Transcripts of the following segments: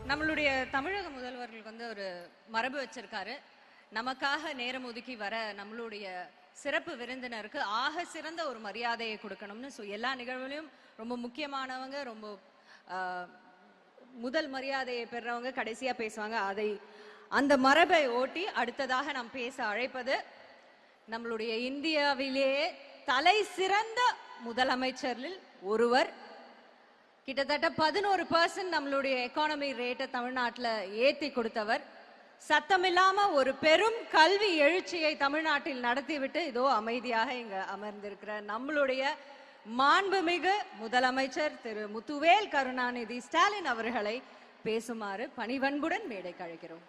நம்மளுடைய தமிழக முதல்வர்களுக்கு வந்து ஒரு மரபு வச்சிருக்காரு. நமக்காக நேரம் ஒதுக்கி வர நம்மளுடைய சிறப்பு விருந்தினருக்கு ஆக சிறந்த ஒரு மரியாதையை கொடுக்கணும்னு எல்லா நிகழ்வுலையும் ரொம்ப முக்கியமானவங்க, ரொம்ப முதல் மரியாதையை பெறவங்க கடைசியா பேசுவாங்க. அந்த மரபை ஓட்டி அடுத்ததாக நாம் பேச அழைப்பது நம்மளுடைய இந்தியாவிலேயே தலை சிறந்த முதலமைச்சரில் ஒருவர். கிட்டத்தட்ட 11% நம்மளுடைய எக்கானமி ரேட்டை தமிழ்நாட்டில் ஏற்றி கொடுத்தவர். சத்தமில்லாம ஒரு பெரும் கல்வி எழுச்சியை தமிழ்நாட்டில் நடத்திவிட்டு இதோ அமைதியாக இங்க அமர்ந்திருக்கிற நம்மளுடைய மாண்புமிகு முதலமைச்சர் திரு முத்துவேல் கருணாநிதி ஸ்டாலின் அவர்களை பேசுமாறு பணிவன்புடன் மேடைக்கு அழைக்கிறோம்.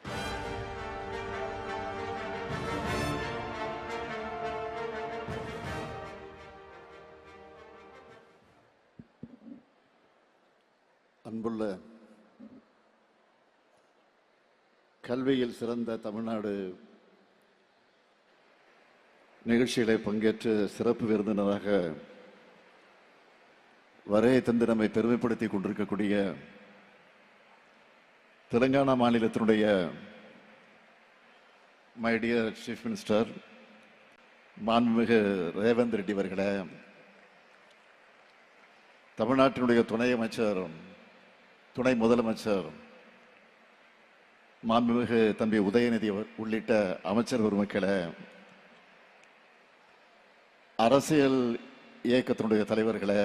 அன்புள்ள கல்வியில் சிறந்த தமிழ்நாடு நிகழ்ச்சிகளை பங்கேற்று சிறப்பு விருந்தினராக வருகை தந்து நம்மை பெருமைப்படுத்தி கொண்டிருக்கக்கூடிய தெலுங்கானா மாநிலத்தினுடைய மை டியர் சீஃப் மினிஸ்டர் மாண்புமிகு ரேவந்த் ரெட்டி அவர்களே, தமிழ்நாட்டினுடைய துணை முதலமைச்சர் மாண்புமிகு தம்பி உதயநிதி உள்ளிட்ட அமைச்சர் பெருமக்களே, அரசியல் இயக்கத்தினுடைய தலைவர்களே,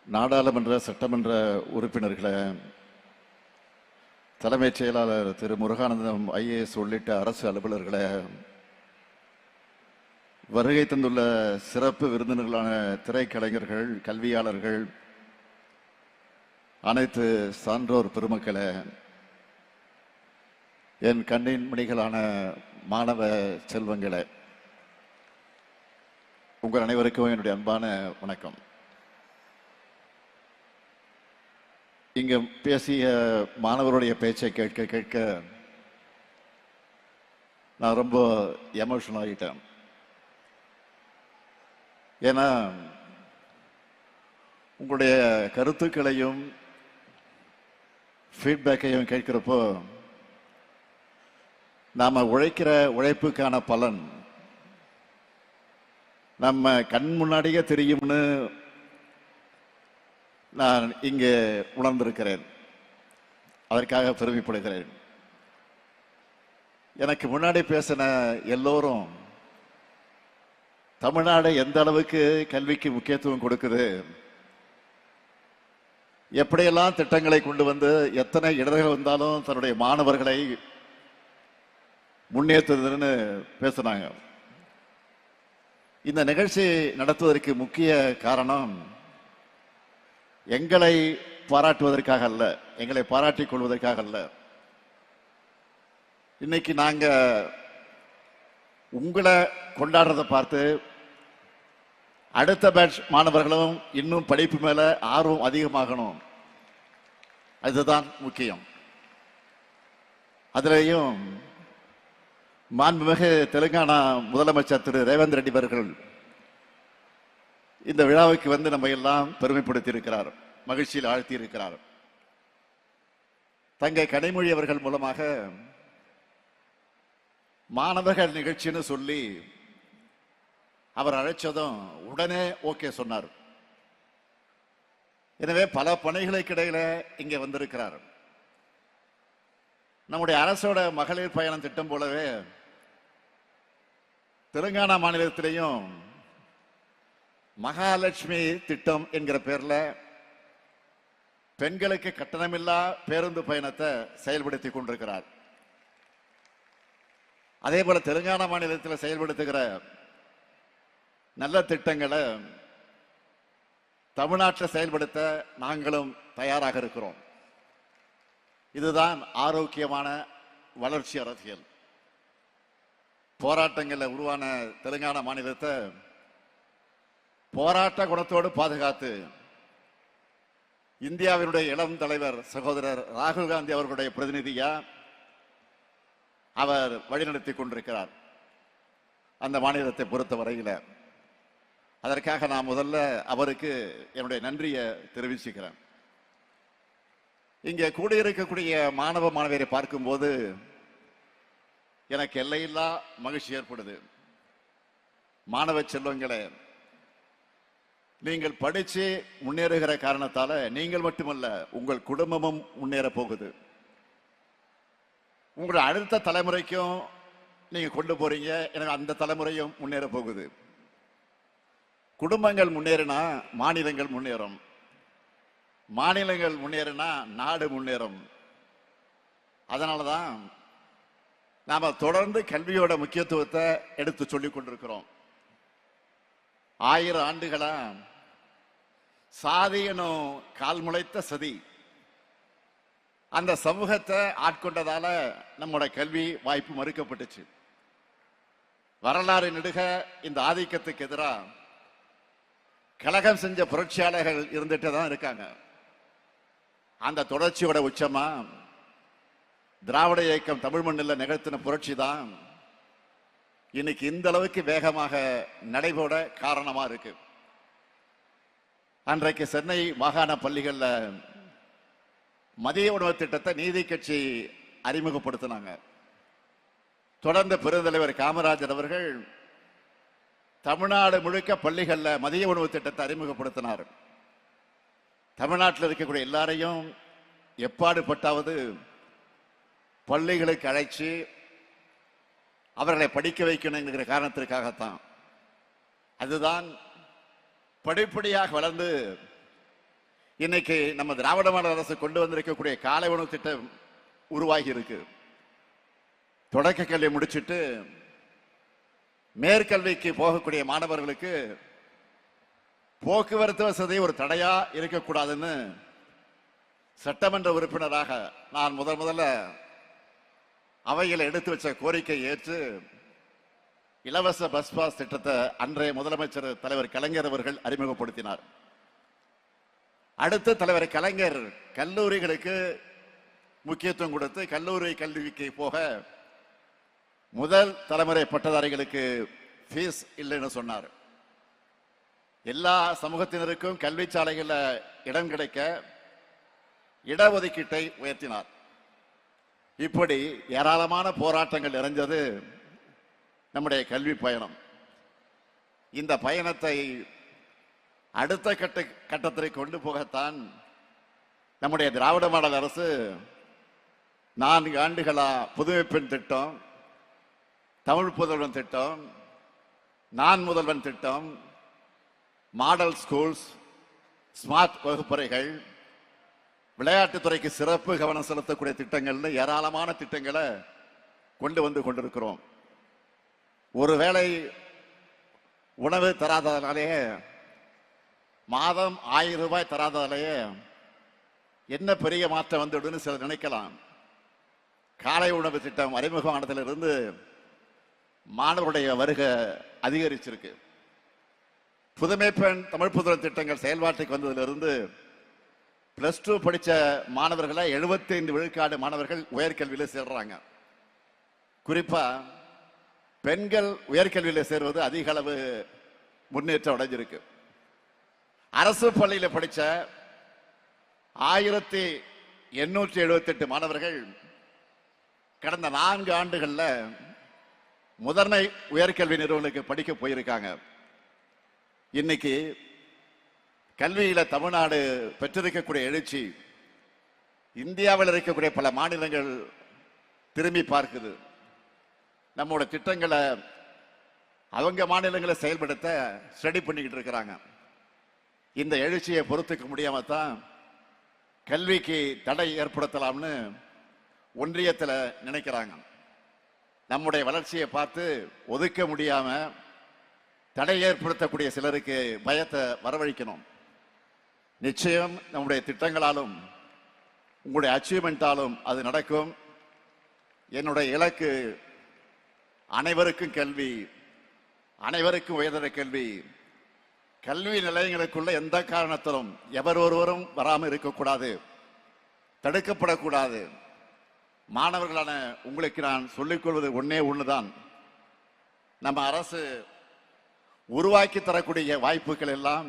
நாடாளுமன்ற சட்டமன்ற உறுப்பினர்களே, தலைமைச் செயலாளர் திரு முருகானந்தம் IAS உள்ளிட்ட அரசு அலுவலர்களே, வருகை தந்துள்ள சிறப்பு விருந்தினர்களான திரைக்கலைஞர்கள், கல்வியாளர்கள், அனைத்து சான்றோர் பெருமக்களே, என் கண்ணின் மணிகளான மாணவ செல்வங்களே, உங்கள் அனைவருக்கும் என்னுடைய அன்பான வணக்கம். இங்க பேசிய மாணவருடைய பேச்சை கேட்க கேட்க நான் ரொம்ப எமோஷனல் ஆகிட்டேன். ஏன்னா உங்களுடைய கருத்துக்களையும் ஃபீட்பேக்கையும் கேட்கிறப்போ நாம உழைக்கிற உழைப்புக்கான பலன் நம்ம கண் முன்னாடியே தெரியும்னு நான் இங்கே உணர்ந்திருக்கிறேன். அதற்காக பெருமைப்படுகிறேன். எனக்கு முன்னாடி பேசின எல்லோரும் தமிழ்நாடு எந்த அளவுக்கு கல்விக்கு முக்கியத்துவம் கொடுக்குது, எப்படியெல்லாம் திட்டங்களை கொண்டு வந்து எத்தனை இடர்கள் வந்தாலும் தன்னுடைய மாணவர்களை முன்னேற்றுதுன்னு பேசுனாங்க. இந்த நிகழ்ச்சி நடத்துவதற்கு முக்கிய காரணம் எங்களை பாராட்டுவதற்காக அல்ல, எங்களை பாராட்டிக் கொள்வதற்காக அல்ல. இன்னைக்கு நாங்க உங்களை கொண்டாடுறதை பார்த்து அடுத்த பேட்ச் மாணவர்களும் இன்னும் படிப்பு மேல ஆர்வம் அதிகமாகணும், அதுதான் முக்கியம். அதிலேயும் மாண்புமிகு தெலுங்கானா முதலமைச்சர் திரு ரேவந்த் ரெட்டி அவர்கள் இந்த விழாவுக்கு வந்து நம்ம எல்லாம் பெருமைப்படுத்தி இருக்கிறார், மகிழ்ச்சியில் ஆழ்த்தி இருக்கிறார். தங்கை கனிமொழி அவர்கள் மூலமாக மாணவர்கள் நிகழ்ச்சின்னு சொல்லி அவர் அழைச்சதும் உடனே ஓகே சொன்னார். எனவே பல பணிகளுக்கு இடையில இங்க வந்திருக்கிறார். நம்முடைய அரசோட மகளிர் பயணம் திட்டம் போலவே தெலுங்கானா மாநிலத்திலையும் மகாலட்சுமி திட்டம் என்கிற பேர்ல பெண்களுக்கு கட்டணமில்லா பேருந்து பயணத்தை செயல்படுத்தி கொண்டிருக்கிறார். அதே போல தெலுங்கானா மாநிலத்தில் செயல்படுத்துகிற நல்ல திட்டங்களை தமிழ்நாட்டில் செயல்படுத்த நாங்களும் தயாராக இருக்கிறோம். இதுதான் ஆரோக்கியமான வளர்ச்சி அரசியல். போராட்டங்களில் உருவான தெலுங்கானா மாநிலத்தை போராட்ட குணத்தோடு பாதுகாத்து இந்தியாவினுடைய இளம் தலைவர் சகோதரர் ராகுல் காந்தி அவர்களுடைய பிரதிநிதியா அவர் வழிநடத்தி கொண்டிருக்கிறார் அந்த மாநிலத்தை பொறுத்த வரையில். அதற்காக நான் முதல்ல அவருக்கு என்னுடைய நன்றியை தெரிவிச்சுக்கிறேன். இங்கே கூடியிருக்கக்கூடிய மாணவ மாணவியரை பார்க்கும்போது எனக்கு எல்லையில்லா மகிழ்ச்சி ஏற்படுது. மாணவ செல்வங்களே, நீங்கள் படிச்சு முன்னேறுகிற காரணத்தால நீங்கள் மட்டுமல்ல, உங்கள் குடும்பமும் முன்னேற போகுது. உங்களுடைய அடுத்த தலைமுறைக்கும் நீங்க கொண்டு போறீங்க. எனக்கு அந்த தலைமுறையும் முன்னேற போகுது. குடும்பங்கள் முன்னேறினா மாநிலங்கள் முன்னேறும். மாநிலங்கள் முன்னேறினா நாடு முன்னேறும். அதனாலதான் நாம தொடர்ந்து கல்வியோட முக்கியத்துவத்தை எடுத்து சொல்லிக் கொண்டிருக்கிறோம். 1000 ஆண்டுகளா சாதி எனும் கால் முளைத்த சதி அந்த சமூகத்தை ஆட்கொண்டதால நம்மோட கல்வி வாய்ப்பு மறுக்கப்பட்டுச்சு. வரலாறு நெடுக இந்த ஆதிக்கத்துக்கு எதிராக கலகம் செஞ்ச புரட்சியாளர்கள் இருந்துட்டு தான் இருக்காங்க. அந்த தொடர்ச்சியோட உச்சமா திராவிட இயக்கம் தமிழ் மண்ணில் நிகழ்த்தின புரட்சி தான் இன்னைக்கு இந்த அளவுக்கு வேகமாக நடைபெற காரணமா இருக்கு. அன்றைக்கு சென்னை மாகாண பள்ளிகள்ல மதிய உணவு திட்டத்தை நீதி கட்சி அறிமுகப்படுத்தினாங்க. தொடர்ந்து பெருந்தலைவர் காமராஜர் அவர்கள் தமிழ்நாடு முழுக்க பள்ளிகள்ல மதிய உணவு திட்டத்தை அறிமுகப்படுத்தினார். தமிழ்நாட்டில் இருக்கக்கூடிய எல்லாரையும் எப்பாடுபட்டாவது பள்ளிகளுக்கு அழைச்சு அவர்களை படிக்க வைக்கணும் என்கிற காரணத்திற்காகத்தான். அதுதான் படிப்படியாக வளர்ந்து இன்னைக்கு நம்ம திராவிட மாடல் அரசு கொண்டு வந்திருக்கக்கூடிய காலை உணவு திட்டம் உருவாகி இருக்கு. தொடக்க கல்வி முடிச்சுட்டு மேற்கல்விக்கு போகக்கூடிய மாணவர்களுக்கு போக்குவரத்து வசதி ஒரு தடையா இருக்கக்கூடாதுன்னு சட்டமன்ற உறுப்பினராக நான் முதல்ல அவையில் எடுத்து வச்ச கோரிக்கை ஏற்று இலவச பஸ் பாஸ் திட்டத்தை அன்றைய முதலமைச்சர் தலைவர் கலைஞர் அவர்கள் அறிமுகப்படுத்தினார். அடுத்து தலைவர் கலைஞர் கல்லூரிகளுக்கு முக்கியத்துவம் கொடுத்து கல்லூரி கல்விக்கு போக முதல் தலைமுறை பட்டதாரிகளுக்கு ஃபீஸ் இல்லைன்னு சொன்னார். எல்லா சமூகத்தினருக்கும் கல்வி சாலைகளில் இடம் கிடைக்க இடஒதுக்கீட்டை உயர்த்தினார். இப்படி ஏராளமான போராட்டங்கள் நிறைஞ்சது நம்முடைய கல்வி பயணம். இந்த பயணத்தை அடுத்த கட்டத்திற்கு கொண்டு போகத்தான் நம்முடைய திராவிட மாடல் அரசு 4 ஆண்டுகளா புதுமை பெண் திட்டம், தமிழ் புதல்வன் திட்டம், நான் முதல்வன் திட்டம், மாடல் ஸ்கூல்ஸ், ஸ்மார்ட் வகுப்பறைகள், விளையாட்டுத்துறைக்கு சிறப்பு கவனம் செலுத்தக்கூடிய திட்டங்கள்னு ஏராளமான திட்டங்களை கொண்டு வந்து கொண்டிருக்கிறோம். ஒருவேளை உணவு தராததாலேயே, மாதம் 1000 ரூபாய் தராததாலேயே என்ன பெரிய மாற்றம் வந்துடுன்னு சிலர் நினைக்கலாம். காலை உணவு திட்டம் அறிமுகமானதிலிருந்து மாணவருடைய வருகை அதிகரிச்சிருக்கு. புதுமை பெண் தமிழ் புதல்வன் திட்டங்கள் செயல்பாட்டுக்கு வந்ததிலிருந்து +2 படிச்ச மாணவர்களை 75 விழுக்காடு மாணவர்கள் உயர்கல்வியில சேர்றாங்க. குறிப்பா பெண்கள் உயர்கல்வியில சேர்வது அதிக அளவு முன்னேற்றம் அடைஞ்சிருக்கு. அரசு பள்ளியில படிச்ச 1878 மாணவர்கள் கடந்த 4 ஆண்டுகள்ல முதன்மை உயர்கல்வி நிறுவனங்களுக்கு படிக்க போயிருக்காங்க. இன்னைக்கு கல்வியில தமிழ்நாடு பெற்றிருக்கக்கூடிய எழுச்சி இந்தியாவில் இருக்கக்கூடிய பல மாநிலங்கள் திரும்பி பார்க்குது. நம்மோட திட்டங்களை அவங்க மாநிலங்களை செயல்படுத்த ஸ்டடி பண்ணிக்கிட்டு இருக்கிறாங்க. இந்த எழுச்சியை பொறுத்துக்க முடியாம தான் கல்விக்கு தடை ஏற்படுத்தலாம்னு ஒன்றியத்தில் நினைக்கிறாங்க. நம்முடைய வளர்ச்சியை பார்த்து ஒதுக்க முடியாம தடை ஏற்படுத்தக்கூடிய சிலருக்கு பயத்தை வரவழைக்கணும். நிச்சயம் நம்முடைய திட்டங்களாலும் உங்களுடைய அச்சீவ்மெண்டாலும் அது நடக்கும். என்னுடைய இலக்கு அனைவருக்கும் கல்வி, அனைவருக்கும் உயர்தர கல்வி. கல்வி நிலையங்களுக்குள்ள எந்த காரணத்திலும் எவர் ஒருவரும் வராமல் இருக்கக்கூடாது, தடுக்கப்படக்கூடாது. மாணவர்களான உங்களுக்கு நான் சொல்லிக்கொள்வது ஒண்ணுதான், நம்ம அரசு உருவாக்கி தரக்கூடிய வாய்ப்புகள் எல்லாம்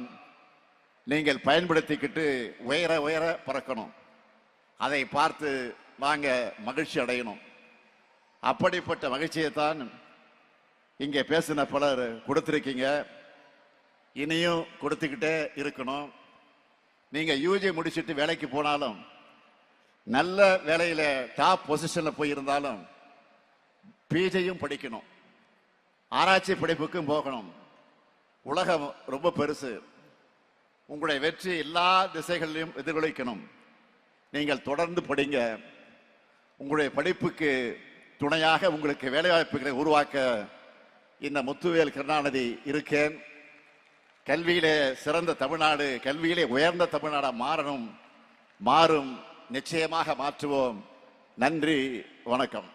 நீங்கள் பயன்படுத்திக்கிட்டு உயர உயர பறக்கணும். அதை பார்த்து வாங்க மகிழ்ச்சி அடையணும். அப்படிப்பட்ட மகிழ்ச்சியைத்தான் இங்கே பேசின பலர் கொடுத்திருக்கீங்க. இனியும் கொடுத்துக்கிட்டே இருக்கணும். நீங்க யூஜி முடிச்சுட்டு வேலைக்கு போனாலும், நல்ல வேலையில டாப் பொசிஷன்ல போயிருந்தாலும் பிஜியும் படிக்கணும், ஆராய்ச்சி படிப்புக்கும் போகணும். உலகம் ரொம்ப பெருசு. உங்களுடைய வெற்றி எல்லா திசைகளிலும் எதிரொலிக்கணும். நீங்கள் தொடர்ந்து படிங்க. உங்களுடைய படிப்புக்கு துணையாக உங்களுக்கு வேலைவாய்ப்புகளை உருவாக்க இந்த முத்துவேல் கருணாநிதி இருக்கேன். கல்வியிலே சிறந்த தமிழ்நாடு, கல்வியிலே உயர்ந்த தமிழ்நாடா மாறும். நிச்சயமாக மாற்றுவோம். நன்றி, வணக்கம்.